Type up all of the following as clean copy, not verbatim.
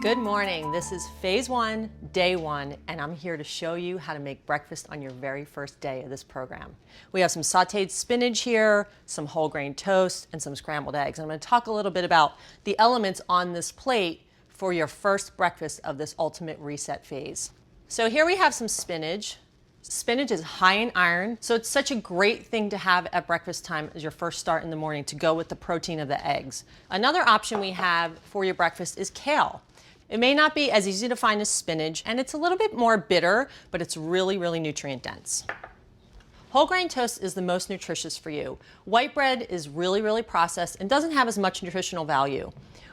Good morning. This is phase 1, day 1, and I'm here to show you how to make breakfast on your very first day of this program. We have some sauteed spinach here, some whole grain toast, and some scrambled eggs. And I'm going to talk a little bit about the elements on this plate for your first breakfast of this ultimate reset phase. So here we have some spinach. Spinach is high in iron, so it's such a great thing to have at breakfast time as your first start in the morning to go with the protein of the eggs. Another option we have for your breakfast is kale. It may not be as easy to find as spinach, and it's a little bit more bitter, but it's really, really nutrient dense. Whole grain toast is the most nutritious for you. White bread is really, really processed and doesn't have as much nutritional value.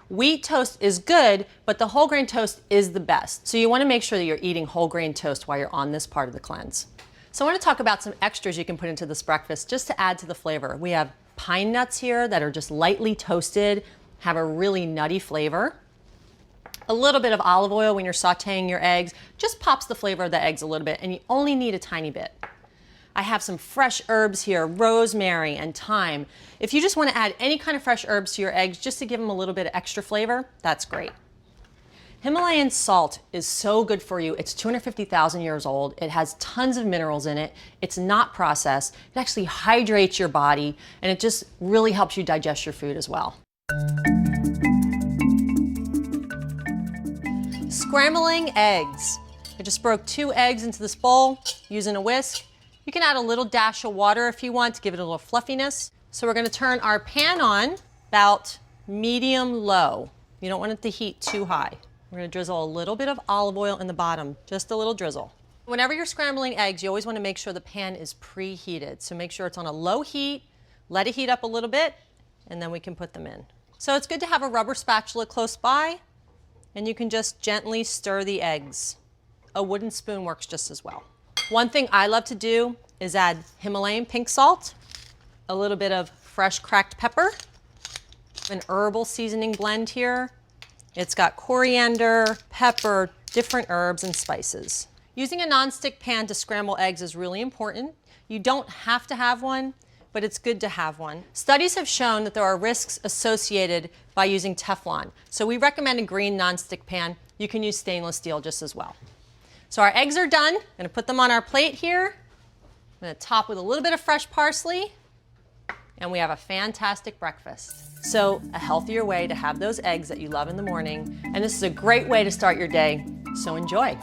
Wheat toast is good, but the whole grain toast is the best. So you want to make sure that you're eating whole grain toast while you're on this part of the cleanse. So I want to talk about some extras you can put into this breakfast just to add to the flavor. We have pine nuts here that are just lightly toasted, have a really nutty flavor. A little bit of olive oil when you're sauteing your eggs just pops the flavor of the eggs a little bit, and you only need a tiny bit. I have some fresh herbs here, rosemary and thyme. If you just want to add any kind of fresh herbs to your eggs just to give them a little bit of extra flavor, that's great. Himalayan salt is so good for you. It's 250,000 years old. It has tons of minerals in it. It's not processed. It actually hydrates your body, and it just really helps you digest your food as well. Scrambling eggs. I just broke 2 eggs into this bowl using a whisk. You can add a little dash of water if you want to give it a little fluffiness. So we're going to turn our pan on about medium-low. You don't want it to heat too high. We're going to drizzle a little bit of olive oil in the bottom, just a little drizzle. Whenever you're scrambling eggs, you always want to make sure the pan is preheated. So make sure it's on a low heat, let it heat up a little bit, and then we can put them in. So it's good to have a rubber spatula close by, and you can just gently stir the eggs. A wooden spoon works just as well. One thing I love to do is add Himalayan pink salt, a little bit of fresh cracked pepper, an herbal seasoning blend here. It's got coriander, pepper, different herbs and spices. Using a nonstick pan to scramble eggs is really important. You don't have to have one, but it's good to have one. Studies have shown that there are risks associated by using Teflon. So we recommend a green nonstick pan. You can use stainless steel just as well. So our eggs are done. I'm gonna put them on our plate here. I'm gonna top with a little bit of fresh parsley, and we have a fantastic breakfast. So a healthier way to have those eggs that you love in the morning, and this is a great way to start your day, so enjoy.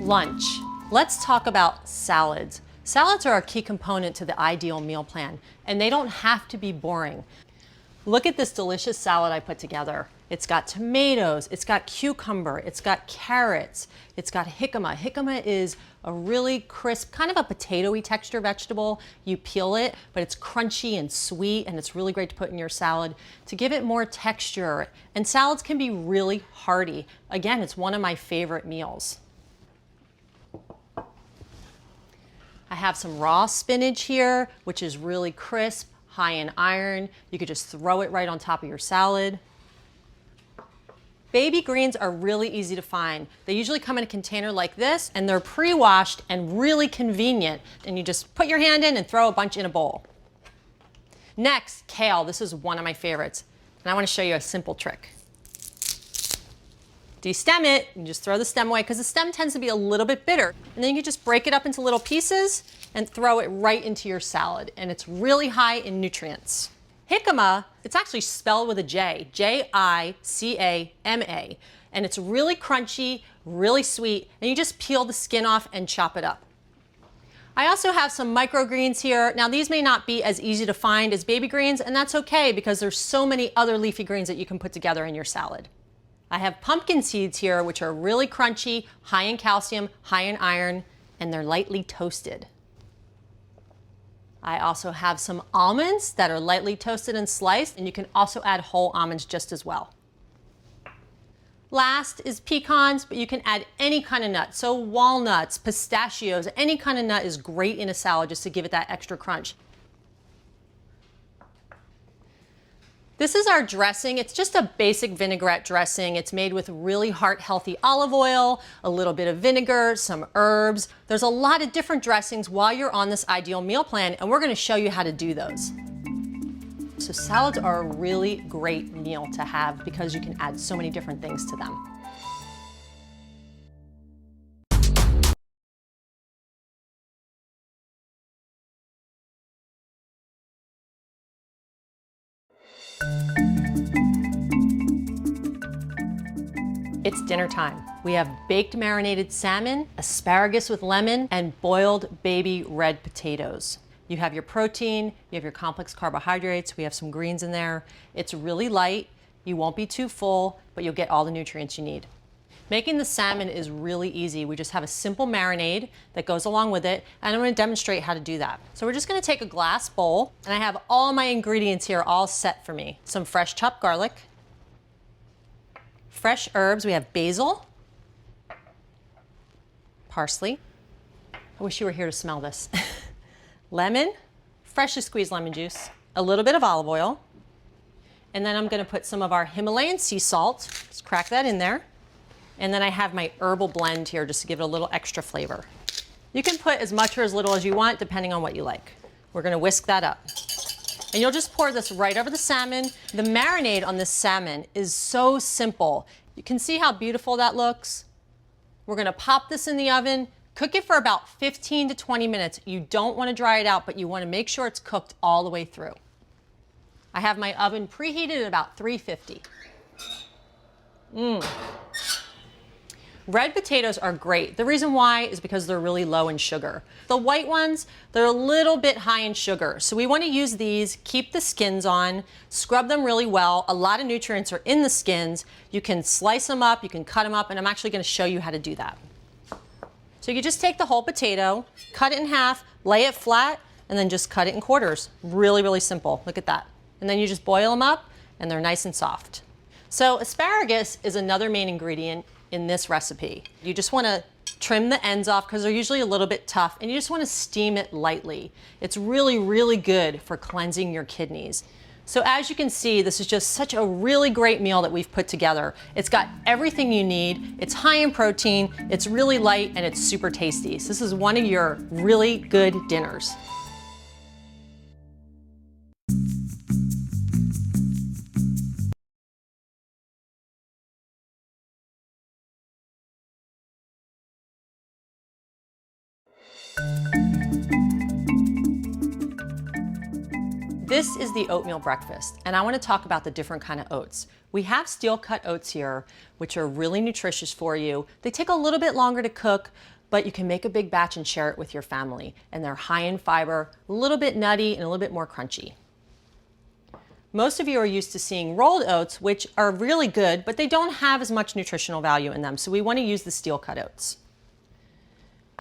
Lunch. Let's talk about salads. Salads are a key component to the ideal meal plan, and they don't have to be boring. Look at this delicious salad I put together. It's got tomatoes, it's got cucumber, it's got carrots, it's got jicama. Jicama is a really crisp, kind of a potato-y texture vegetable. You peel it, but it's crunchy and sweet, and it's really great to put in your salad to give it more texture. And salads can be really hearty. Again, it's one of my favorite meals. I have some raw spinach here, which is really crisp, high in iron. You could just throw it right on top of your salad. Baby greens are really easy to find. They usually come in a container like this, and they're pre-washed and really convenient. And you just put your hand in and throw a bunch in a bowl. Next, kale. This is one of my favorites. And I want to show you a simple trick. Destem it, and just throw the stem away because the stem tends to be a little bit bitter. And then you can just break it up into little pieces and throw it right into your salad. And it's really high in nutrients. Jicama, it's actually spelled with a J, J-I-C-A-M-A. And it's really crunchy, really sweet, and you just peel the skin off and chop it up. I also have some microgreens here. Now these may not be as easy to find as baby greens, and that's okay because there's so many other leafy greens that you can put together in your salad. I have pumpkin seeds here, which are really crunchy, high in calcium, high in iron, and they're lightly toasted. I also have some almonds that are lightly toasted and sliced, and you can also add whole almonds just as well. Last is pecans, but you can add any kind of nut. So walnuts, pistachios, any kind of nut is great in a salad just to give it that extra crunch. This is our dressing. It's just a basic vinaigrette dressing. It's made with really heart-healthy olive oil, a little bit of vinegar, some herbs. There's a lot of different dressings while you're on this ideal meal plan, and we're gonna show you how to do those. So salads are a really great meal to have because you can add so many different things to them. It's dinner time. We have baked marinated salmon, asparagus with lemon, and boiled baby red potatoes. You have your protein, you have your complex carbohydrates, we have some greens in there. It's really light, you won't be too full, but you'll get all the nutrients you need. Making the salmon is really easy. We just have a simple marinade that goes along with it, and I'm gonna demonstrate how to do that. So we're just gonna take a glass bowl, and I have all my ingredients here all set for me. Some fresh chopped garlic, fresh herbs, we have basil, parsley. I wish you were here to smell this. Lemon, freshly squeezed lemon juice, a little bit of olive oil, and then I'm gonna put some of our Himalayan sea salt, just crack that in there. And then I have my herbal blend here just to give it a little extra flavor. You can put as much or as little as you want depending on what you like. We're gonna whisk that up. And you'll just pour this right over the salmon. The marinade on this salmon is so simple. You can see how beautiful that looks. We're gonna pop this in the oven, cook it for about 15 to 20 minutes. You don't wanna dry it out, but you wanna make sure it's cooked all the way through. I have my oven preheated at about 350. Red potatoes are great. The reason why is because they're really low in sugar. The white ones, they're a little bit high in sugar. So we want to use these, keep the skins on, scrub them really well. A lot of nutrients are in the skins. You can slice them up, you can cut them up, and I'm actually going to show you how to do that. So you just take the whole potato, cut it in half, lay it flat, and then just cut it in quarters. Really, really simple. Look at that. And then you just boil them up, and they're nice and soft. So asparagus is another main ingredient in this recipe. You just wanna trim the ends off because they're usually a little bit tough, and you just wanna steam it lightly. It's really, really good for cleansing your kidneys. So as you can see, this is just such a really great meal that we've put together. It's got everything you need, it's high in protein, it's really light, and it's super tasty. So this is one of your really good dinners. This is the oatmeal breakfast, and I want to talk about the different kind of oats. We have steel cut oats here, which are really nutritious for you. They take a little bit longer to cook, but you can make a big batch and share it with your family. And they're high in fiber, a little bit nutty, and a little bit more crunchy. Most of you are used to seeing rolled oats, which are really good, but they don't have as much nutritional value in them. So we want to use the steel cut oats.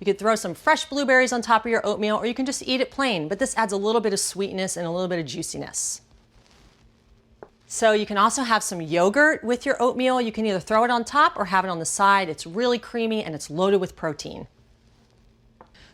You could throw some fresh blueberries on top of your oatmeal, or you can just eat it plain, but this adds a little bit of sweetness and a little bit of juiciness. So you can also have some yogurt with your oatmeal. You can either throw it on top or have it on the side. It's really creamy and it's loaded with protein.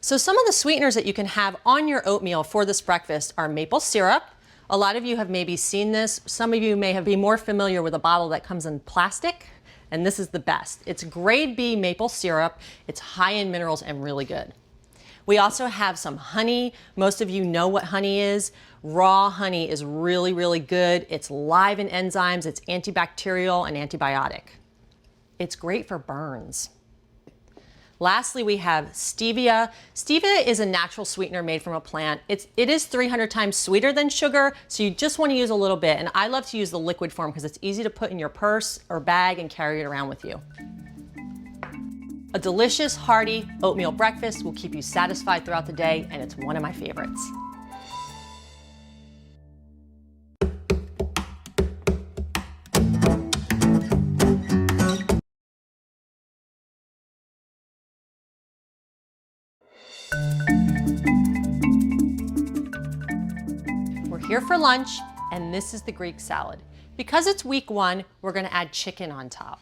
So some of the sweeteners that you can have on your oatmeal for this breakfast are maple syrup. A lot of you have maybe seen this. Some of you may be more familiar with a bottle that comes in plastic. And this is the best. It's grade B maple syrup. It's high in minerals and really good. We also have some honey. Most of you know what honey is. Raw honey is really, really good. It's live in enzymes. It's antibacterial and antibiotic. It's great for burns. Lastly, we have stevia. Stevia is a natural sweetener made from a plant. It is 300 times sweeter than sugar, so you just want to use a little bit. And I love to use the liquid form because it's easy to put in your purse or bag and carry it around with you. A delicious, hearty oatmeal breakfast will keep you satisfied throughout the day, and it's one of my favorites. We're here for lunch, and this is the Greek salad. Because it's week one, we're gonna add chicken on top.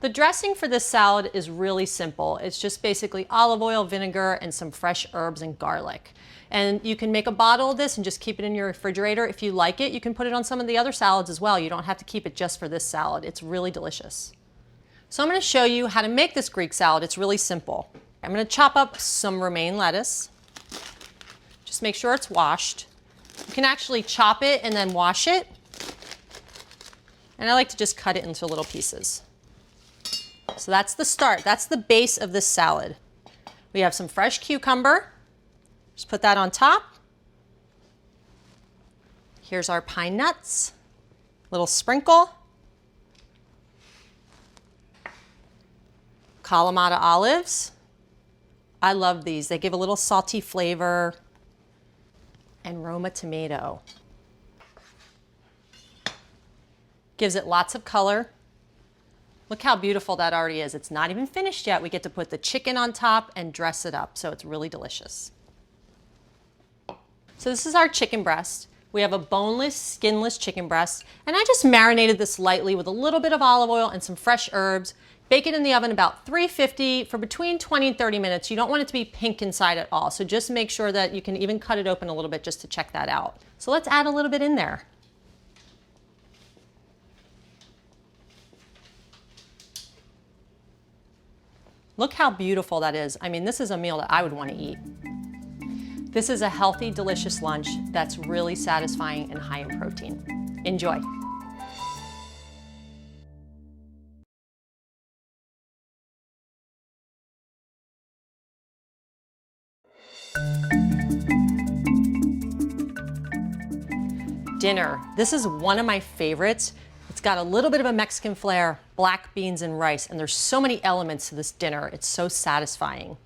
The dressing for this salad is really simple. It's just basically olive oil, vinegar, and some fresh herbs and garlic. And you can make a bottle of this and just keep it in your refrigerator. If you like it, you can put it on some of the other salads as well. You don't have to keep it just for this salad. It's really delicious. So I'm going to show you how to make this Greek salad. It's really simple. I'm going to chop up some romaine lettuce. Just make sure it's washed. You can actually chop it and then wash it. And I like to just cut it into little pieces. So that's the start. That's the base of this salad. We have some fresh cucumber. Just put that on top. Here's our pine nuts. Little sprinkle. Kalamata olives. I love these. They give a little salty flavor. And Roma tomato. Gives it lots of color. Look how beautiful that already is. It's not even finished yet. We get to put the chicken on top and dress it up, so it's really delicious. So this is our chicken breast. We have a boneless, skinless chicken breast, and I just marinated this lightly with a little bit of olive oil and some fresh herbs. Bake it in the oven about 350 for between 20 and 30 minutes. You don't want it to be pink inside at all, so just make sure that you can even cut it open a little bit just to check that out. So let's add a little bit in there. Look how beautiful that is. I mean, this is a meal that I would want to eat. This is a healthy, delicious lunch that's really satisfying and high in protein. Enjoy. Dinner. This is one of my favorites. It's got a little bit of a Mexican flair, black beans and rice, and there's so many elements to this dinner. It's so satisfying.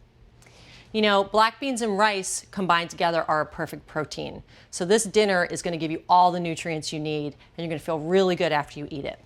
You know, black beans and rice combined together are a perfect protein. So this dinner is going to give you all the nutrients you need, and you're going to feel really good after you eat it.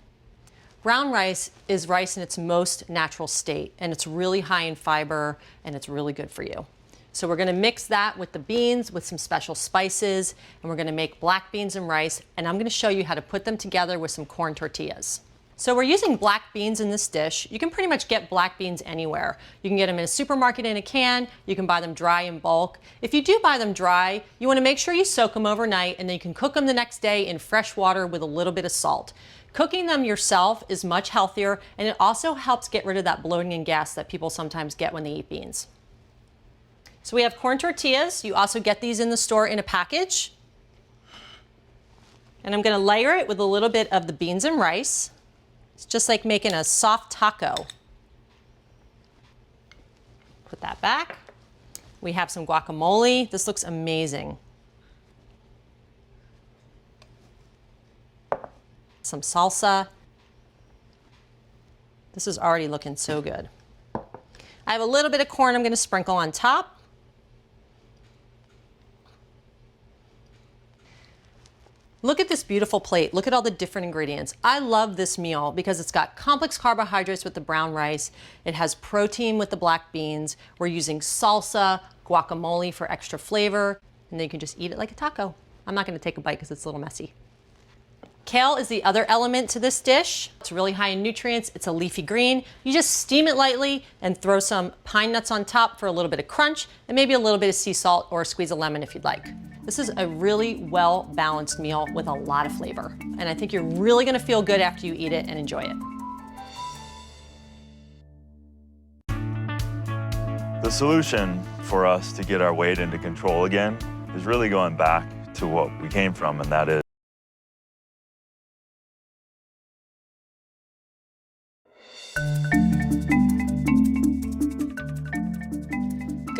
Brown rice is rice in its most natural state, and it's really high in fiber, and it's really good for you. So we're going to mix that with the beans with some special spices, and we're going to make black beans and rice, and I'm going to show you how to put them together with some corn tortillas. So we're using black beans in this dish. You can pretty much get black beans anywhere. You can get them in a supermarket in a can. You can buy them dry in bulk. If you do buy them dry, you want to make sure you soak them overnight, and then you can cook them the next day in fresh water with a little bit of salt. Cooking them yourself is much healthier, and it also helps get rid of that bloating and gas that people sometimes get when they eat beans. So we have corn tortillas. You also get these in the store in a package. And I'm going to layer it with a little bit of the beans and rice. It's just like making a soft taco. Put that back. We have some guacamole. This looks amazing. Some salsa. This is already looking so good. I have a little bit of corn I'm going to sprinkle on top. Look at this beautiful plate. Look at all the different ingredients. I love this meal because it's got complex carbohydrates with the brown rice. It has protein with the black beans. We're using salsa, guacamole for extra flavor, and then you can just eat it like a taco. I'm not going to take a bite because it's a little messy. Kale is the other element to this dish. It's really high in nutrients. It's a leafy green. You just steam it lightly and throw some pine nuts on top for a little bit of crunch, and maybe a little bit of sea salt or a squeeze of lemon if you'd like. This is a really well-balanced meal with a lot of flavor. And I think you're really gonna feel good after you eat it and enjoy it. The solution for us to get our weight into control again is really going back to what we came from, and that is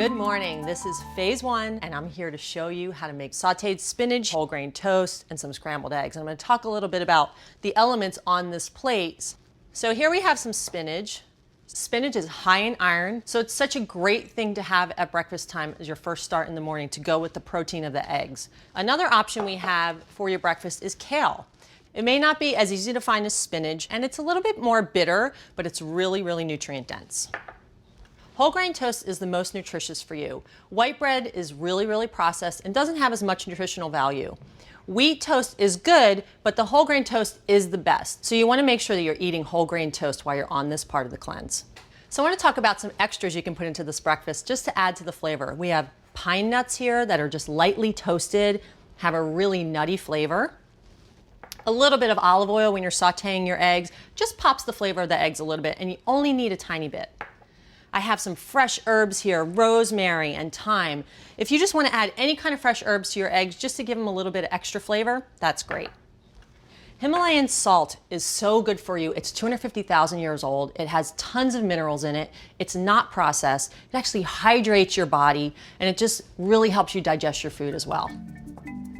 Good morning, this is phase one, and I'm here to show you how to make sauteed spinach, whole grain toast, and some scrambled eggs. I'm going to talk a little bit about the elements on this plate. So here we have some spinach. Spinach is high in iron, so it's such a great thing to have at breakfast time as your first start in the morning to go with the protein of the eggs. Another option we have for your breakfast is kale. It may not be as easy to find as spinach, and it's a little bit more bitter, but it's really, really nutrient dense. Whole grain toast is the most nutritious for you. White bread is really, really processed and doesn't have as much nutritional value. Wheat toast is good, but the whole grain toast is the best. So you want to make sure that you're eating whole grain toast while you're on this part of the cleanse. So I want to talk about some extras you can put into this breakfast just to add to the flavor. We have pine nuts here that are just lightly toasted, have a really nutty flavor. A little bit of olive oil when you're sauteing your eggs just pops the flavor of the eggs a little bit, and you only need a tiny bit. I have some fresh herbs here, rosemary and thyme. If you just want to add any kind of fresh herbs to your eggs just to give them a little bit of extra flavor, that's great. Himalayan salt is so good for you. It's 250,000 years old. It has tons of minerals in it. It's not processed. It actually hydrates your body, and it just really helps you digest your food as well.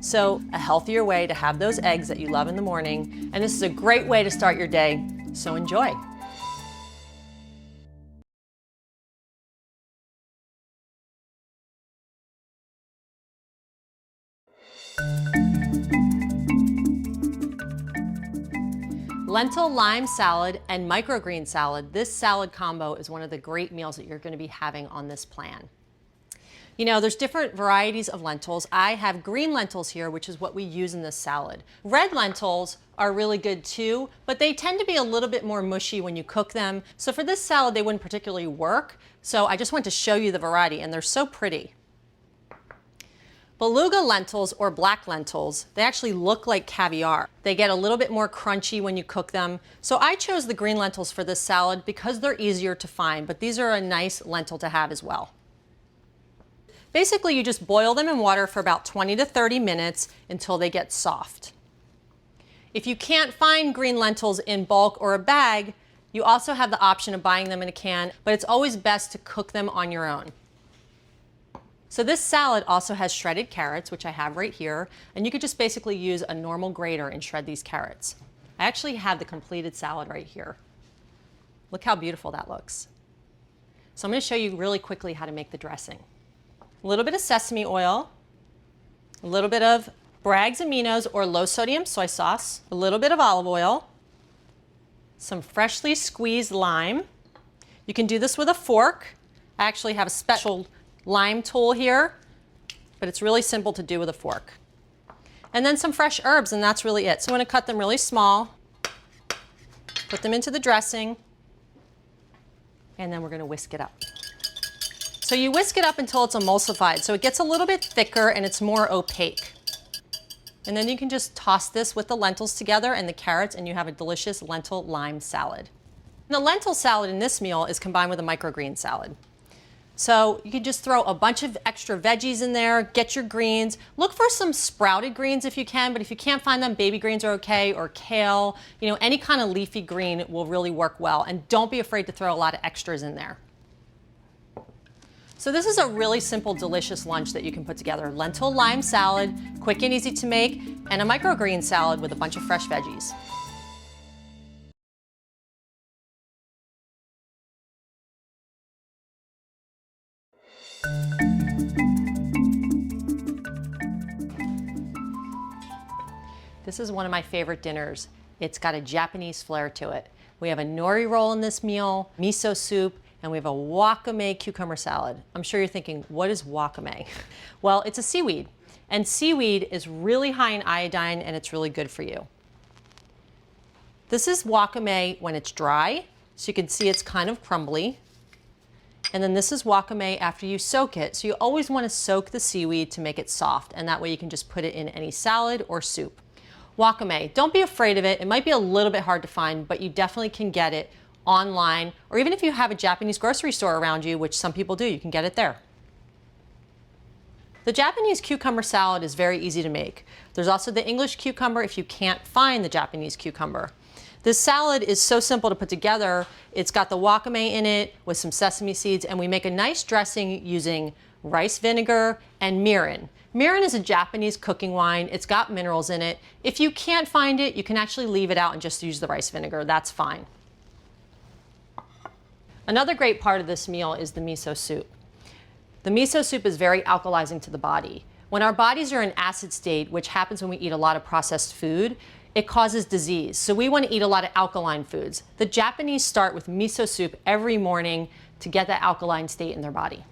So a healthier way to have those eggs that you love in the morning, and this is a great way to start your day, so enjoy. Lentil lime salad and microgreen salad. This salad combo is one of the great meals that you're going to be having on this plan. You know, there's different varieties of lentils. I have green lentils here, which is what we use in this salad. Red lentils are really good too, but they tend to be a little bit more mushy when you cook them. So for this salad, they wouldn't particularly work. So I just want to show you the variety, and they're so pretty. Beluga lentils or black lentils, they actually look like caviar. They get a little bit more crunchy when you cook them. So I chose the green lentils for this salad because they're easier to find, but these are a nice lentil to have as well. Basically, you just boil them in water for about 20 to 30 minutes until they get soft. If you can't find green lentils in bulk or a bag, you also have the option of buying them in a can, but it's always best to cook them on your own. So this salad also has shredded carrots, which I have right here, and you could just basically use a normal grater and shred these carrots. I actually have the completed salad right here. Look how beautiful that looks. So I'm going to show you really quickly how to make the dressing. A little bit of sesame oil, a little bit of Bragg's Aminos or low sodium soy sauce, a little bit of olive oil, some freshly squeezed lime. You can do this with a fork. I actually have a special lime tool here, but it's really simple to do with a fork. And then some fresh herbs, and that's really it. So I'm going to cut them really small, put them into the dressing, and then we're going to whisk it up. So you whisk it up until it's emulsified, so it gets a little bit thicker and it's more opaque. And then you can just toss this with the lentils together and the carrots, and you have a delicious lentil lime salad. And the lentil salad in this meal is combined with a microgreen salad. So you can just throw a bunch of extra veggies in there, get your greens. Look for some sprouted greens if you can, but if you can't find them, baby greens are okay, or kale. You know, any kind of leafy green will really work well. And don't be afraid to throw a lot of extras in there. So this is a really simple, delicious lunch that you can put together. Lentil lime salad, quick and easy to make, and a microgreen salad with a bunch of fresh veggies. This is one of my favorite dinners. It's got a Japanese flair to it. We have a nori roll in this meal, miso soup, and we have a wakame cucumber salad. I'm sure you're thinking, what is wakame? Well, it's a seaweed, and seaweed is really high in iodine, and it's really good for you. This is wakame when it's dry, so you can see it's kind of crumbly. And then this is wakame after you soak it. So you always want to soak the seaweed to make it soft, and that way you can just put it in any salad or soup. Wakame, don't be afraid of it. It might be a little bit hard to find, but you definitely can get it online, or even if you have a Japanese grocery store around you, which some people do, you can get it there. The Japanese cucumber salad is very easy to make. There's also the English cucumber if you can't find the Japanese cucumber. This salad is so simple to put together. It's got the wakame in it with some sesame seeds, and we make a nice dressing using rice vinegar and mirin. Mirin is a Japanese cooking wine. It's got minerals in it. If you can't find it, you can actually leave it out and just use the rice vinegar. That's fine. Another great part of this meal is the miso soup. The miso soup is very alkalizing to the body. When our bodies are in acid state, which happens when we eat a lot of processed food, it causes disease. So we want to eat a lot of alkaline foods. The Japanese start with miso soup every morning to get that alkaline state in their body.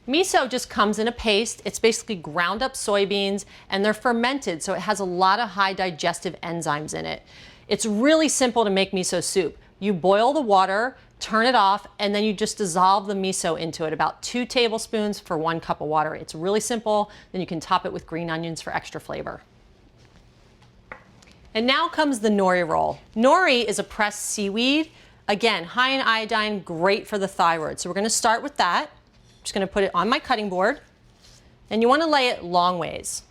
Miso just comes in a paste. It's basically ground up soybeans and they're fermented, so it has a lot of high digestive enzymes in it. It's really simple to make miso soup. You boil the water, turn it off, and then you just dissolve the miso into it, about 2 tablespoons for 1 cup of water. It's really simple. Then you can top it with green onions for extra flavor. And now comes the nori roll. Nori is a pressed seaweed. Again, high in iodine, great for the thyroid. So we're gonna start with that. I'm just gonna put it on my cutting board. And you wanna lay it long ways.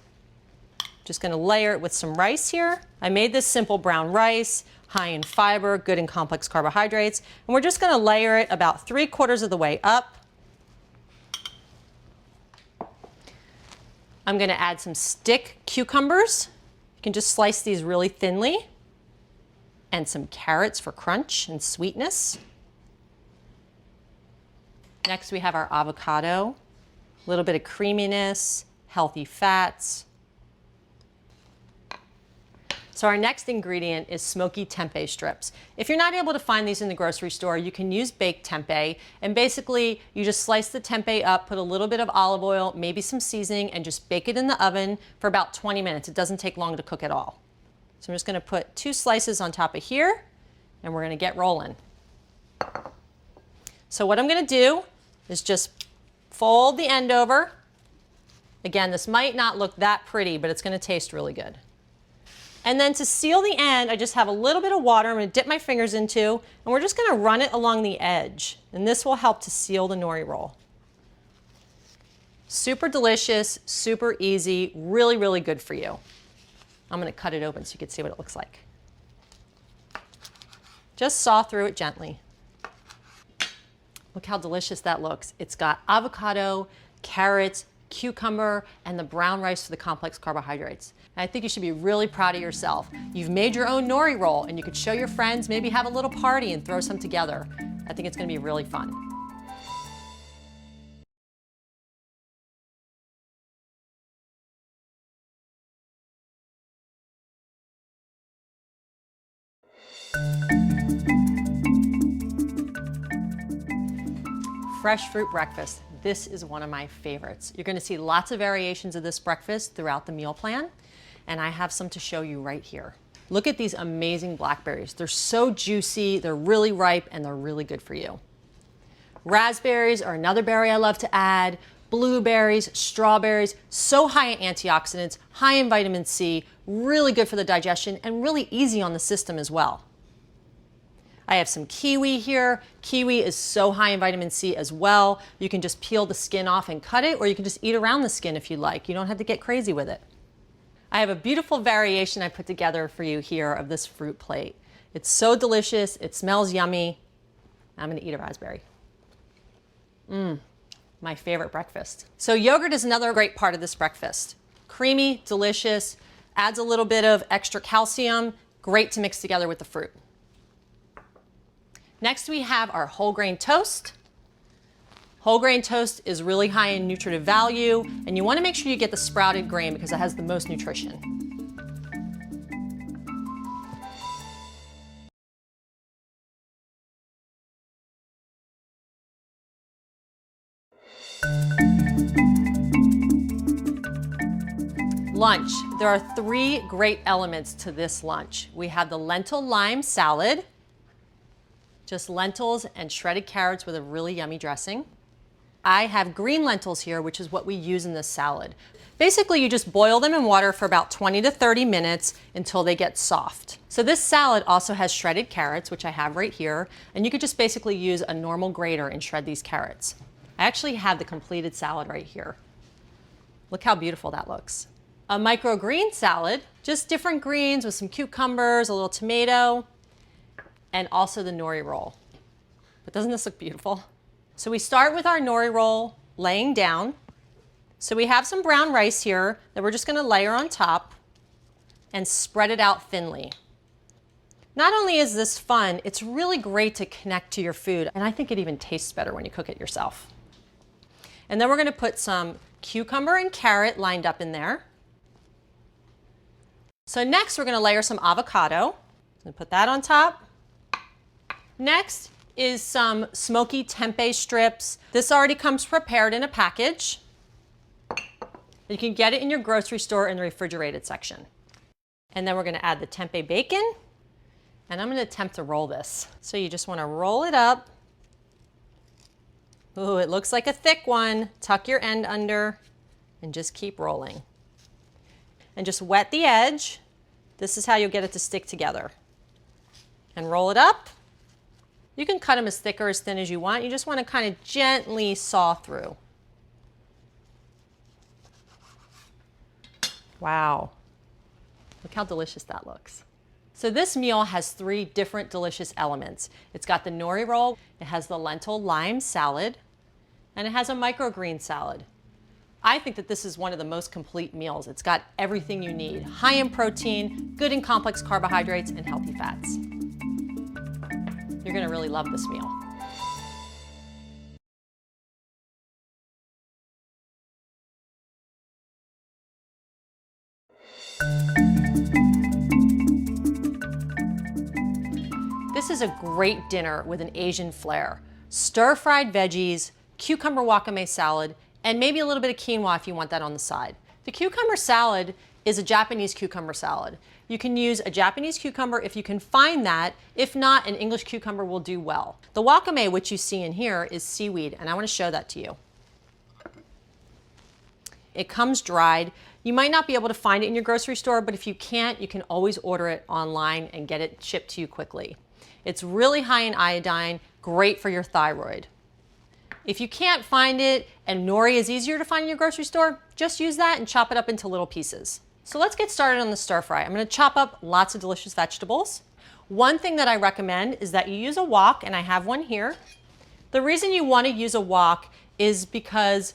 Just gonna layer it with some rice here. I made this simple brown rice, high in fiber, good in complex carbohydrates. And we're just gonna layer it about 3/4 of the way up. I'm gonna add some stick cucumbers. You can just slice these really thinly. And some carrots for crunch and sweetness. Next we have our avocado, a little bit of creaminess, healthy fats. So our next ingredient is smoky tempeh strips. If you're not able to find these in the grocery store, you can use baked tempeh, and basically you just slice the tempeh up, put a little bit of olive oil, maybe some seasoning, and just bake it in the oven for about 20 minutes. It doesn't take long to cook at all. So I'm just gonna put 2 slices on top of here, and we're gonna get rolling. So what I'm gonna do is just fold the end over. Again, this might not look that pretty, but it's gonna taste really good. And then to seal the end, I just have a little bit of water I'm gonna dip my fingers into, and we're just gonna run it along the edge. And this will help to seal the nori roll. Super delicious, super easy, really, really good for you. I'm gonna cut it open so you can see what it looks like. Just saw through it gently. Look how delicious that looks. It's got avocado, carrots, cucumber, and the brown rice for the complex carbohydrates. And I think you should be really proud of yourself. You've made your own nori roll, and you could show your friends, maybe have a little party and throw some together. I think it's gonna be really fun. Fresh fruit breakfast. This is one of my favorites. You're gonna see lots of variations of this breakfast throughout the meal plan, and I have some to show you right here. Look at these amazing blackberries. They're so juicy, they're really ripe, and they're really good for you. Raspberries are another berry I love to add. Blueberries, strawberries, so high in antioxidants, high in vitamin C, really good for the digestion, and really easy on the system as well. I have some kiwi here. Kiwi is so high in vitamin C as well. You can just peel the skin off and cut it, or you can just eat around the skin if you like. You don't have to get crazy with it. I have a beautiful variation I put together for you here of this fruit plate. It's so delicious, it smells yummy. I'm gonna eat a raspberry. My favorite breakfast. So yogurt is another great part of this breakfast. Creamy, delicious, adds a little bit of extra calcium, great to mix together with the fruit. Next we have our whole grain toast. Whole grain toast is really high in nutritive value, and you want to make sure you get the sprouted grain because it has the most nutrition. Lunch. There are 3 great elements to this lunch. We have the lentil lime salad, just lentils and shredded carrots with a really yummy dressing. I have green lentils here, which is what we use in this salad. Basically, you just boil them in water for about 20 to 30 minutes until they get soft. So this salad also has shredded carrots, which I have right here, and you could just basically use a normal grater and shred these carrots. I actually have the completed salad right here. Look how beautiful that looks. A microgreen salad, just different greens with some cucumbers, a little tomato, and also the nori roll. But doesn't this look beautiful? So we start with our nori roll laying down. So we have some brown rice here that we're just gonna layer on top and spread it out thinly. Not only is this fun, it's really great to connect to your food, and I think it even tastes better when you cook it yourself. And then we're gonna put some cucumber and carrot lined up in there. So next we're gonna layer some avocado. I'm gonna put that on top. Next is some smoky tempeh strips. This already comes prepared in a package. You can get it in your grocery store in the refrigerated section. And then we're gonna add the tempeh bacon, and I'm gonna attempt to roll this. So you just wanna roll it up. Ooh, it looks like a thick one. Tuck your end under and just keep rolling. And just wet the edge. This is how you'll get it to stick together. And roll it up. You can cut them as thick or as thin as you want. You just want to kind of gently saw through. Wow. Look how delicious that looks. So this meal has 3 different delicious elements. It's got the nori roll, it has the lentil lime salad, and it has a microgreen salad. I think that this is one of the most complete meals. It's got everything you need. High in protein, good in complex carbohydrates, and healthy fats. You're gonna really love this meal. This is a great dinner with an Asian flair. Stir-fried veggies, cucumber wakame salad, and maybe a little bit of quinoa if you want that on the side. The cucumber salad is a Japanese cucumber salad. You can use a Japanese cucumber if you can find that. If not, an English cucumber will do well. The wakame, which you see in here, is seaweed, and I want to show that to you. It comes dried. You might not be able to find it in your grocery store, but if you can't, you can always order it online and get it shipped to you quickly. It's really high in iodine, great for your thyroid. If you can't find it and nori is easier to find in your grocery store, just use that and chop it up into little pieces. So let's get started on the stir fry. I'm gonna chop up lots of delicious vegetables. One thing that I recommend is that you use a wok, and I have one here. The reason you wanna use a wok is because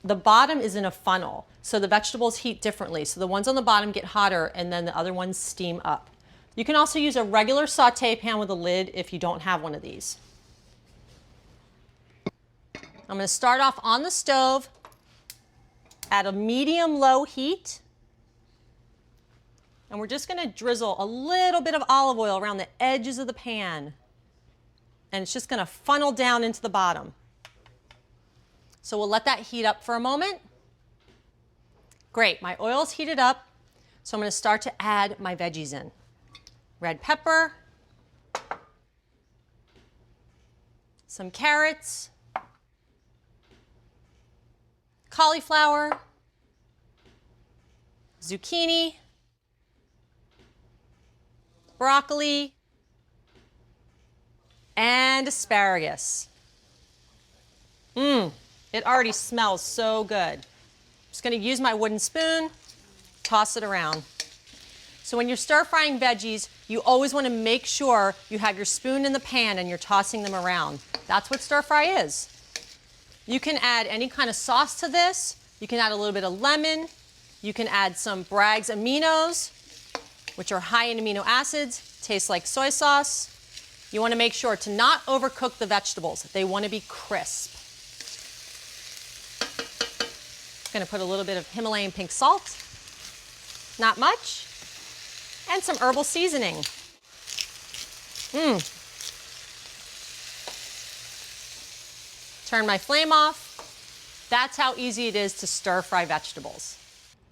the bottom is in a funnel, so the vegetables heat differently. So the ones on the bottom get hotter and then the other ones steam up. You can also use a regular saute pan with a lid if you don't have one of these. I'm going to start off on the stove at a medium-low heat. And we're just going to drizzle a little bit of olive oil around the edges of the pan. And it's just going to funnel down into the bottom. So we'll let that heat up for a moment. Great, my oil's heated up. So I'm going to start to add my veggies in. Red pepper, some carrots, cauliflower, zucchini, broccoli, and asparagus. It already smells so good. I'm just going to use my wooden spoon, toss it around. So when you're stir frying veggies, you always want to make sure you have your spoon in the pan and you're tossing them around. That's what stir fry is. You can add any kind of sauce to this. You can add a little bit of lemon. You can add some Bragg's aminos, which are high in amino acids, taste like soy sauce. You want to make sure to not overcook the vegetables. They want to be crisp. I'm going to put a little bit of Himalayan pink salt, not much, and some herbal seasoning. Turn my flame off. That's how easy it is to stir fry vegetables.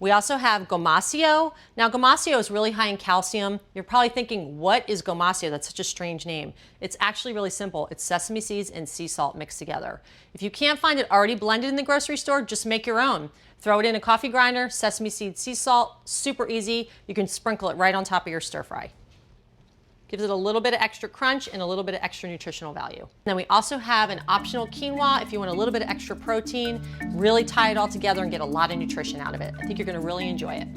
We also have gomasio. Now gomasio is really high in calcium. You're probably thinking, what is gomasio? That's such a strange name. It's actually really simple. It's sesame seeds and sea salt mixed together. If you can't find it already blended in the grocery store, just make your own. Throw it in a coffee grinder, sesame seeds, sea salt, super easy. You can sprinkle it right on top of your stir fry. Gives it a little bit of extra crunch and a little bit of extra nutritional value. Then we also have an optional quinoa if you want a little bit of extra protein, really tie it all together and get a lot of nutrition out of it. I think you're gonna really enjoy it.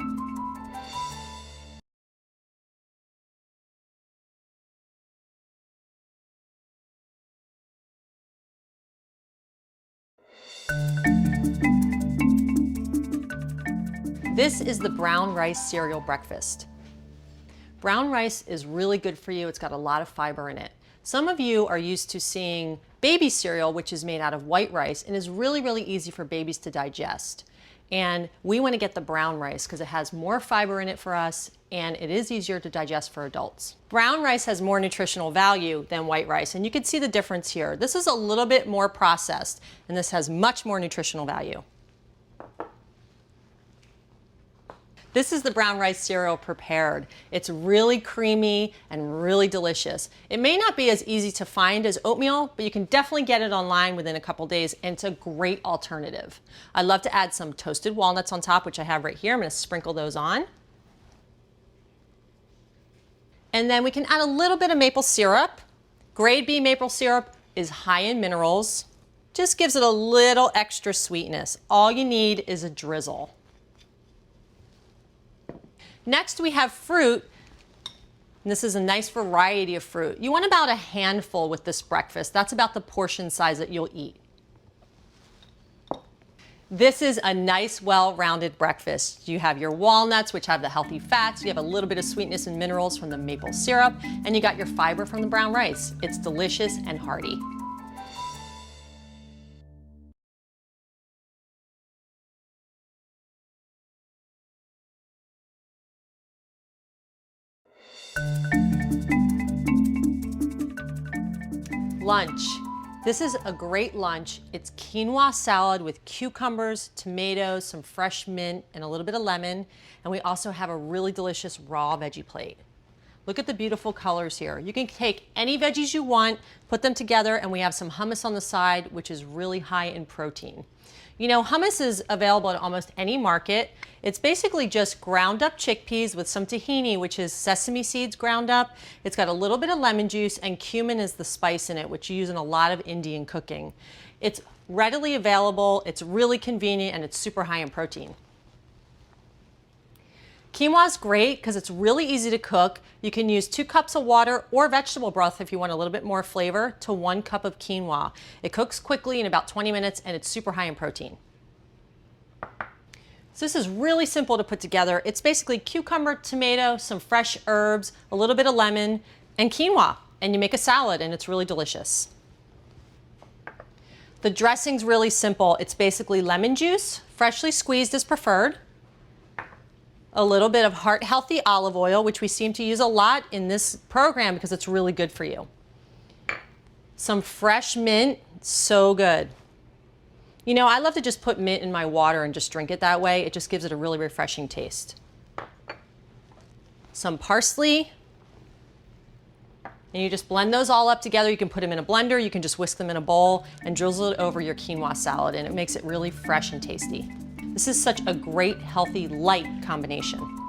This is the brown rice cereal breakfast. Brown rice is really good for you. It's got a lot of fiber in it. Some of you are used to seeing baby cereal, which is made out of white rice and is really, really easy for babies to digest. And we want to get the brown rice because it has more fiber in it for us and it is easier to digest for adults. Brown rice has more nutritional value than white rice, and you can see the difference here. This is a little bit more processed and this has much more nutritional value. This is the brown rice cereal prepared. It's really creamy and really delicious. It may not be as easy to find as oatmeal, but you can definitely get it online within a couple days, and it's a great alternative. I love to add some toasted walnuts on top, which I have right here. I'm gonna sprinkle those on. And then we can add a little bit of maple syrup. Grade B maple syrup is high in minerals. Just gives it a little extra sweetness. All you need is a drizzle. Next we have fruit, and this is a nice variety of fruit. You want about a handful with this breakfast. That's about the portion size that you'll eat. This is a nice, well-rounded breakfast. You have your walnuts, which have the healthy fats. You have a little bit of sweetness and minerals from the maple syrup, and you got your fiber from the brown rice. It's delicious and hearty. Lunch. This is a great lunch. It's quinoa salad with cucumbers, tomatoes, some fresh mint, and a little bit of lemon. And we also have a really delicious raw veggie plate. Look at the beautiful colors here. You can take any veggies you want, put them together, and we have some hummus on the side, which is really high in protein. You know, hummus is available at almost any market. It's basically just ground up chickpeas with some tahini, which is sesame seeds ground up. It's got a little bit of lemon juice, and cumin is the spice in it, which you use in a lot of Indian cooking. It's readily available, it's really convenient, and it's super high in protein. Quinoa is great because it's really easy to cook. You can use 2 cups of water or vegetable broth if you want a little bit more flavor to 1 cup of quinoa. It cooks quickly in about 20 minutes and it's super high in protein. So this is really simple to put together. It's basically cucumber, tomato, some fresh herbs, a little bit of lemon, and quinoa. And you make a salad and it's really delicious. The dressing's really simple. It's basically lemon juice, freshly squeezed is preferred, a little bit of heart-healthy olive oil, which we seem to use a lot in this program because it's really good for you. Some fresh mint, so good. You know, I love to just put mint in my water and just drink it that way. It just gives it a really refreshing taste. Some parsley. And you just blend those all up together. You can put them in a blender, you can just whisk them in a bowl and drizzle it over your quinoa salad, and it makes it really fresh and tasty. This is such a great, healthy, light combination.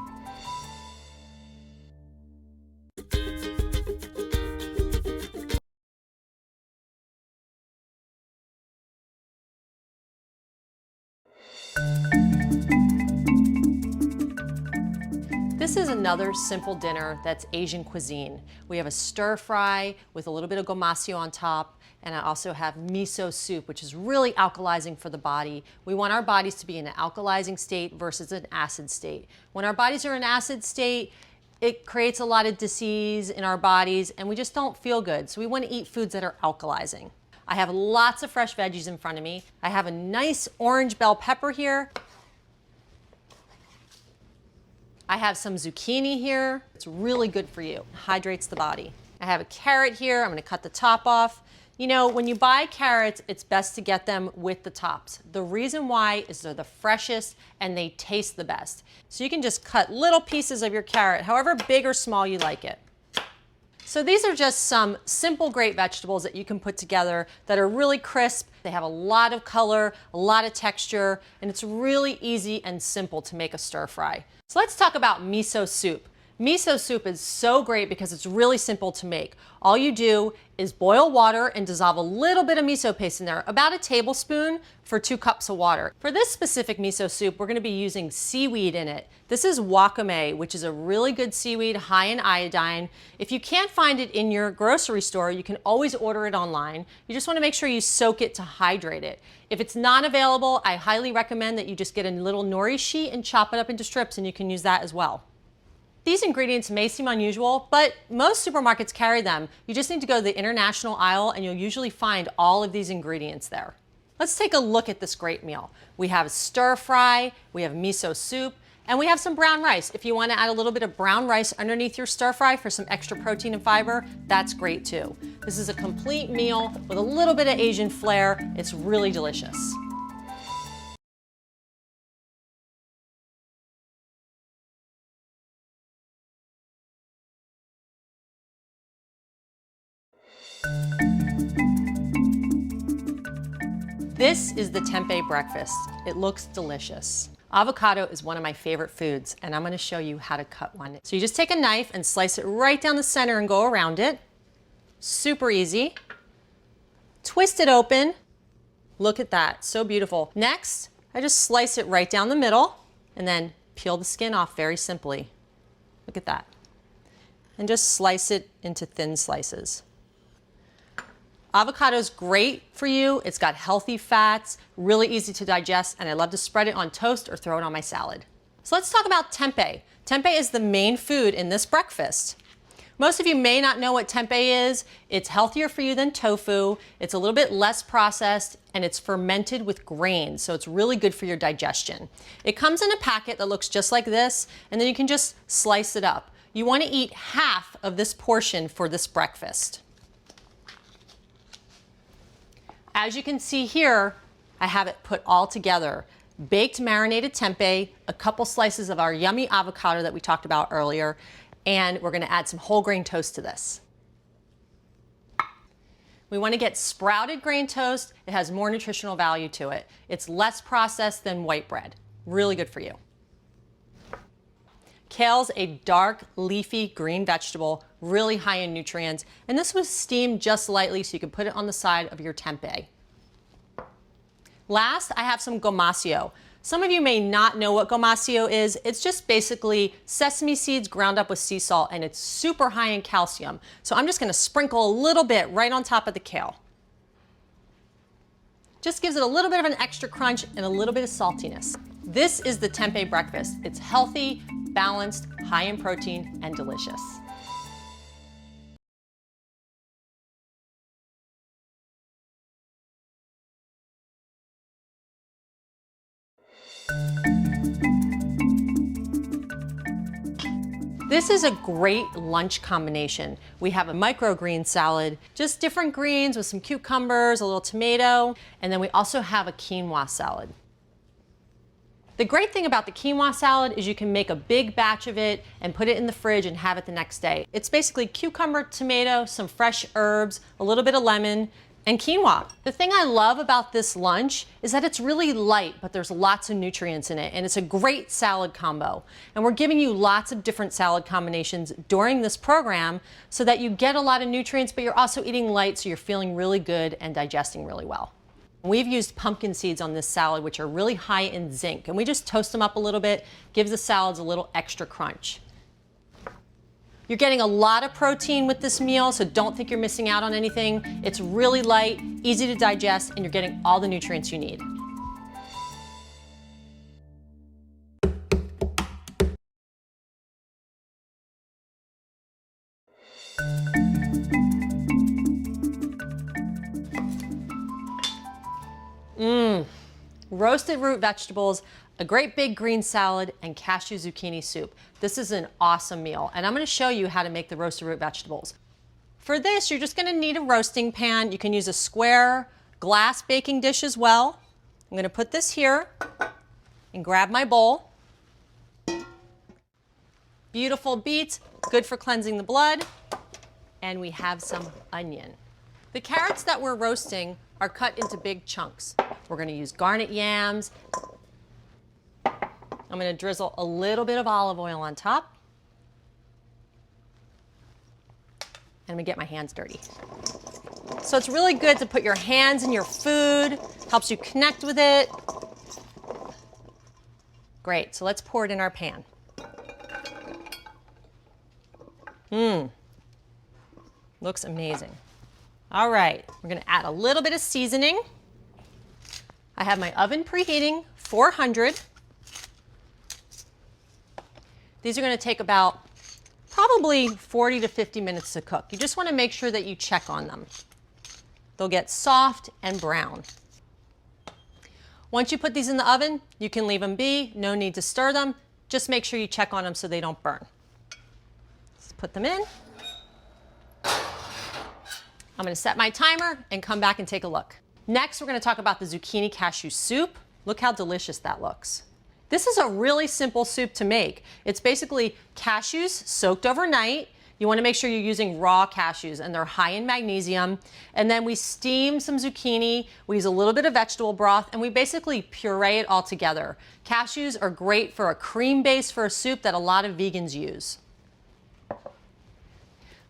This is another simple dinner that's Asian cuisine. We have a stir fry with a little bit of gomasio on top, and I also have miso soup, which is really alkalizing for the body. We want our bodies to be in an alkalizing state versus an acid state. When our bodies are in acid state, it creates a lot of disease in our bodies and we just don't feel good. So we want to eat foods that are alkalizing. I have lots of fresh veggies in front of me. I have a nice orange bell pepper here. I have some zucchini here. It's really good for you. It hydrates the body. I have a carrot here. I'm going to cut the top off. You know, when you buy carrots, it's best to get them with the tops. The reason why is they're the freshest and they taste the best. So you can just cut little pieces of your carrot, however big or small you like it. So these are just some simple, great vegetables that you can put together that are really crisp. They have a lot of color, a lot of texture, and it's really easy and simple to make a stir fry. So let's talk about miso soup. Miso soup is so great because it's really simple to make. All you do is boil water and dissolve a little bit of miso paste in there, about a tablespoon for 2 cups of water. For this specific miso soup, we're going to be using seaweed in it. This is wakame, which is a really good seaweed, high in iodine. If you can't find it in your grocery store, you can always order it online. You just want to make sure you soak it to hydrate it. If it's not available, I highly recommend that you just get a little nori sheet and chop it up into strips, and you can use that as well. These ingredients may seem unusual, but most supermarkets carry them. You just need to go to the international aisle and you'll usually find all of these ingredients there. Let's take a look at this great meal. We have stir fry, we have miso soup, and we have some brown rice. If you want to add a little bit of brown rice underneath your stir fry for some extra protein and fiber, that's great too. This is a complete meal with a little bit of Asian flair. It's really delicious. This is the tempeh breakfast. It looks delicious. Avocado is one of my favorite foods, and I'm going to show you how to cut one. So you just take a knife and slice it right down the center and go around it. Super easy. Twist it open. Look at that, so beautiful. Next, I just slice it right down the middle and then peel the skin off very simply. Look at that. And just slice it into thin slices. Avocado is great for you. It's got healthy fats, really easy to digest, and I love to spread it on toast or throw it on my salad. So let's talk about tempeh. Tempeh is the main food in this breakfast. Most of you may not know what tempeh is. It's healthier for you than tofu. It's a little bit less processed, and it's fermented with grains, so it's really good for your digestion. It comes in a packet that looks just like this, and then you can just slice it up. You want to eat half of this portion for this breakfast. As you can see here, I have it put all together. Baked marinated tempeh, a couple slices of our yummy avocado that we talked about earlier, and we're gonna add some whole grain toast to this. We wanna get sprouted grain toast. It has more nutritional value to it. It's less processed than white bread. Really good for you. Kale's a dark, leafy green vegetable, really high in nutrients, and this was steamed just lightly so you can put it on the side of your tempeh. Last, I have some gomasio. Some of you may not know what gomasio is. It's just basically sesame seeds ground up with sea salt, and it's super high in calcium. So I'm just gonna sprinkle a little bit right on top of the kale. Just gives it a little bit of an extra crunch and a little bit of saltiness. This is the tempeh breakfast. It's healthy, balanced, high in protein, and delicious. This is a great lunch combination. We have a microgreen salad, just different greens with some cucumbers, a little tomato, and then we also have a quinoa salad. The great thing about the quinoa salad is you can make a big batch of it and put it in the fridge and have it the next day. It's basically cucumber, tomato, some fresh herbs, a little bit of lemon, and quinoa. The thing I love about this lunch is that it's really light, but there's lots of nutrients in it, and it's a great salad combo. And we're giving you lots of different salad combinations during this program so that you get a lot of nutrients, but you're also eating light, so you're feeling really good and digesting really well. We've used pumpkin seeds on this salad, which are really high in zinc, and we just toast them up a little bit, gives the salads a little extra crunch. You're getting a lot of protein with this meal, so don't think you're missing out on anything. It's really light, easy to digest, and you're getting all the nutrients you need. Roasted root vegetables, a great big green salad, and cashew zucchini soup. This is an awesome meal, and I'm going to show you how to make the roasted root vegetables. For this, you're just going to need a roasting pan. You can use a square glass baking dish as well. I'm going to put this here and grab my bowl. Beautiful beets, good for cleansing the blood, and we have some onion. The carrots that we're roasting are cut into big chunks. We're going to use garnet yams. I'm going to drizzle a little bit of olive oil on top. And I'm going to get my hands dirty. So it's really good to put your hands in your food, helps you connect with it. Great, so let's pour it in our pan. Looks amazing. All right, we're gonna add a little bit of seasoning. I have my oven preheating, 400. These are gonna take about probably 40 to 50 minutes to cook. You just wanna make sure that you check on them. They'll get soft and brown. Once you put these in the oven, you can leave them be, no need to stir them. Just make sure you check on them so they don't burn. Let's put them in. I'm gonna set my timer and come back and take a look. Next, we're gonna talk about the zucchini cashew soup. Look how delicious that looks. This is a really simple soup to make. It's basically cashews soaked overnight. You wanna make sure you're using raw cashews and they're high in magnesium. And then we steam some zucchini, we use a little bit of vegetable broth, and we basically puree it all together. Cashews are great for a cream base for a soup that a lot of vegans use.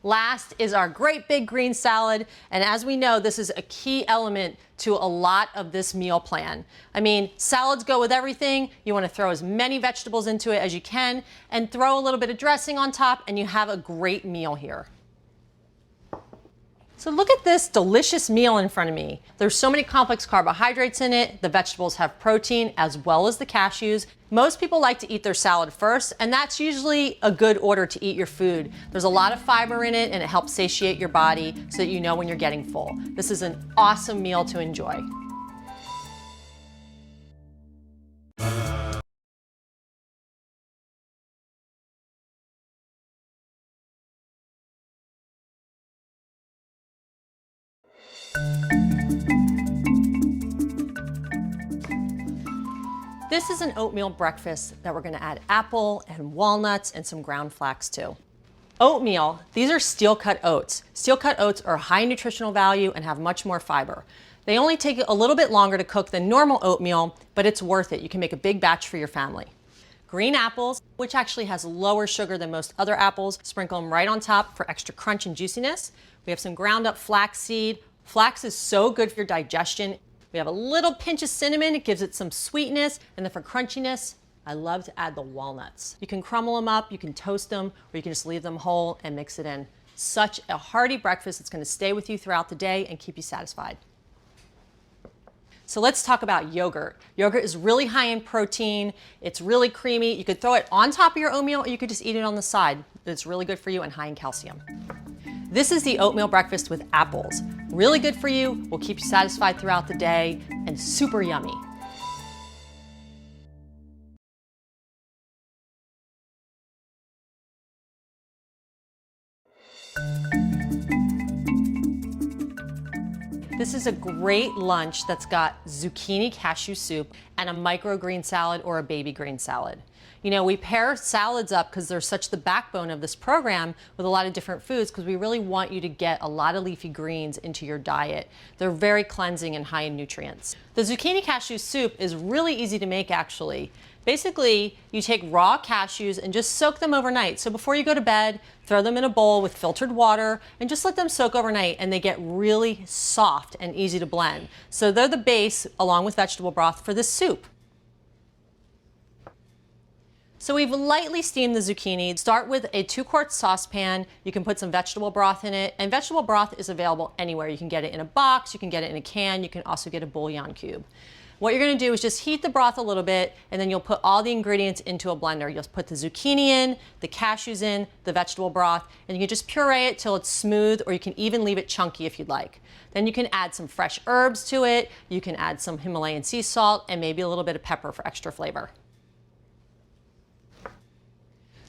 Last is our great big green salad, and as we know, this is a key element to a lot of this meal plan. I mean, salads go with everything. You want to throw as many vegetables into it as you can and throw a little bit of dressing on top and you have a great meal here. So look at this delicious meal in front of me. There's so many complex carbohydrates in it. The vegetables have protein as well as the cashews. Most people like to eat their salad first, and that's usually a good order to eat your food. There's a lot of fiber in it and it helps satiate your body so that you know when you're getting full. This is an awesome meal to enjoy. This is an oatmeal breakfast that we're gonna add apple and walnuts and some ground flax to. Oatmeal, these are steel-cut oats. Steel-cut oats are high in nutritional value and have much more fiber. They only take a little bit longer to cook than normal oatmeal, but it's worth it. You can make a big batch for your family. Green apples, which actually has lower sugar than most other apples, sprinkle them right on top for extra crunch and juiciness. We have some ground up flax seed. Flax is so good for your digestion. We have a little pinch of cinnamon, it gives it some sweetness, and then for crunchiness, I love to add the walnuts. You can crumble them up, you can toast them, or you can just leave them whole and mix it in. Such a hearty breakfast, it's gonna stay with you throughout the day and keep you satisfied. So let's talk about yogurt. Yogurt is really high in protein, it's really creamy. You could throw it on top of your oatmeal or you could just eat it on the side. It's really good for you and high in calcium. This is the oatmeal breakfast with apples. Really good for you, will keep you satisfied throughout the day, and super yummy. This is a great lunch that's got zucchini cashew soup and a microgreen salad or a baby green salad. You know, we pair salads up because they're such the backbone of this program with a lot of different foods because we really want you to get a lot of leafy greens into your diet. They're very cleansing and high in nutrients. The zucchini cashew soup is really easy to make actually. Basically, you take raw cashews and just soak them overnight. So before you go to bed, throw them in a bowl with filtered water and just let them soak overnight and they get really soft and easy to blend. So they're the base along with vegetable broth for this soup. So we've lightly steamed the zucchini. Start with a 2-quart saucepan. You can put some vegetable broth in it, and vegetable broth is available anywhere. You can get it in a box, you can get it in a can, you can also get a bouillon cube. What you're gonna do is just heat the broth a little bit, and then you'll put all the ingredients into a blender. You'll put the zucchini in, the cashews in, the vegetable broth, and you can just puree it till it's smooth, or you can even leave it chunky if you'd like. Then you can add some fresh herbs to it, you can add some Himalayan sea salt, and maybe a little bit of pepper for extra flavor.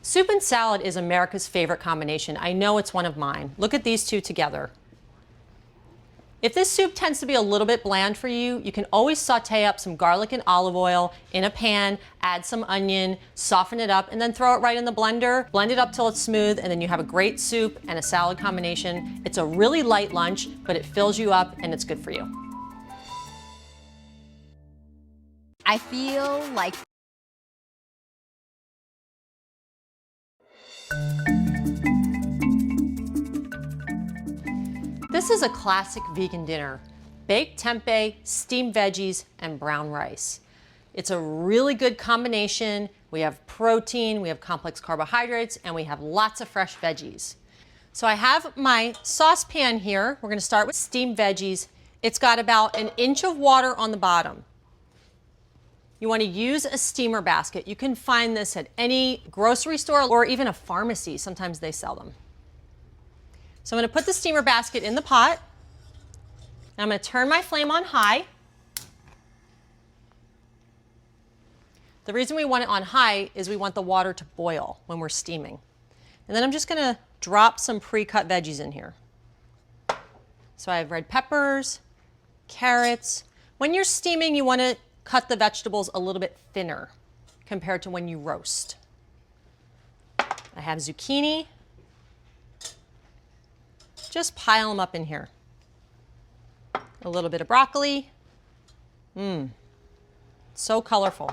Soup and salad is America's favorite combination. I know it's one of mine. Look at these two together. If this soup tends to be a little bit bland for you, you can always saute up some garlic and olive oil in a pan, add some onion, soften it up, and then throw it right in the blender. Blend it up till it's smooth, and then you have a great soup and a salad combination. It's a really light lunch, but it fills you up and it's good for you. I feel like This is a classic vegan dinner. Baked tempeh, steamed veggies, and brown rice. It's a really good combination. We have protein, we have complex carbohydrates, and we have lots of fresh veggies. So I have my saucepan here. We're gonna start with steamed veggies. It's got about 1 inch of water on the bottom. You want to use a steamer basket. You can find this at any grocery store or even a pharmacy. Sometimes they sell them. So I'm going to put the steamer basket in the pot. And I'm going to turn my flame on high. The reason we want it on high is we want the water to boil when we're steaming. And then I'm just gonna drop some pre-cut veggies in here. So I have red peppers, carrots. When you're steaming, you wanna cut the vegetables a little bit thinner compared to when you roast. I have zucchini. Just pile them up in here. A little bit of broccoli. So colorful.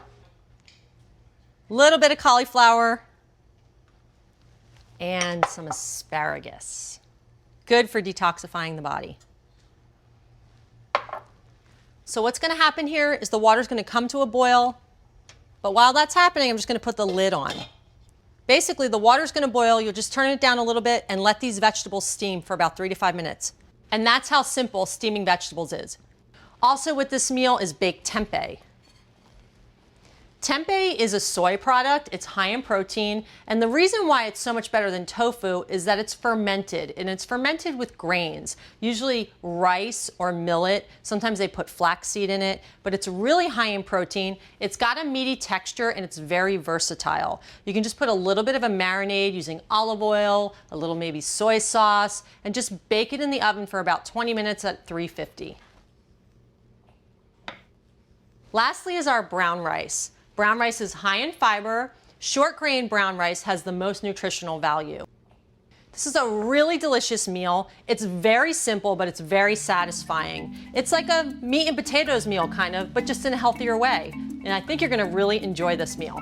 Little bit of cauliflower and some asparagus. Good for detoxifying the body. So what's gonna happen here is the water's gonna come to a boil, but while that's happening, I'm just gonna put the lid on. Basically, the water's gonna boil, you'll just turn it down a little bit and let these vegetables steam for about 3 to 5 minutes. And that's how simple steaming vegetables is. Also with this meal is baked tempeh. Tempeh is a soy product, it's high in protein, and the reason why it's so much better than tofu is that it's fermented, and it's fermented with grains, usually rice or millet. Sometimes they put flaxseed in it, but it's really high in protein. It's got a meaty texture and it's very versatile. You can just put a little bit of a marinade using olive oil, a little maybe soy sauce, and just bake it in the oven for about 20 minutes at 350. Lastly is our brown rice. Brown rice is high in fiber. Short grain brown rice has the most nutritional value. This is a really delicious meal. It's very simple, but it's very satisfying. It's like a meat and potatoes meal kind of, but just in a healthier way. And I think you're gonna really enjoy this meal.